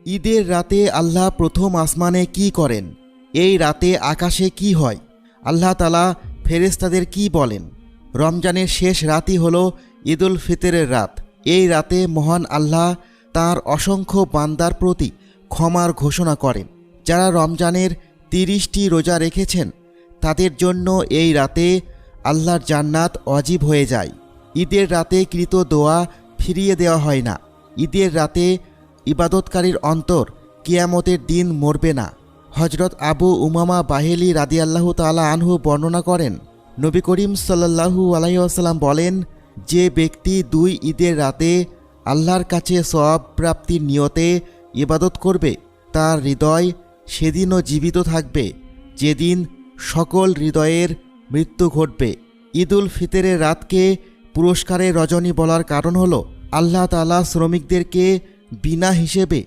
ঈদের রাতে আল্লাহ প্রথম আসমানে কি করেন? এই রাতে আকাশে কি হয়? আল্লাহ তাআলা ফেরেশতাদের কি বলেন? রমজানের শেষ রাতই হল ঈদুল ফিতরের রাত। এই রাতে মহান আল্লাহ তাঁর অসংখ্য বান্দার প্রতি ক্ষমার ঘোষণা করেন। যারা রমজানের 30টি রোজা রেখেছেন তাদের জন্য এই রাতে আল্লাহর জান্নাত ওয়াজিব হয়ে যায়। ঈদের রাতে কৃত দোয়া ফিরিয়ে দেওয়া হয় না। ঈদের রাতে ইবাদতকারীর অন্তর কিয়ামতের দিন মরবে না। হজরত আবু উমামা বাহেলি রাদিয়াল্লাহু তাআলা আনহু বর্ণনা করেন, নবী করিম সাল্লাল্লাহু আলাইহি ওয়াসাল্লাম বলেন, যে ব্যক্তি 2 ঈদের রাতে আল্লাহর কাছে সওয়াব প্রাপ্তির নিয়তে ইবাদত করবে তার হৃদয় সেদিনও জীবিত থাকবে যেদিন সকল হৃদয়ের মৃত্যু ঘটবে। ঈদুল ফিতরের রাতকে পুরস্কারের রজনী বলার কারণ হলো আল্লাহ তাআলা শ্রমিকদেরকে বিনা হিসেবে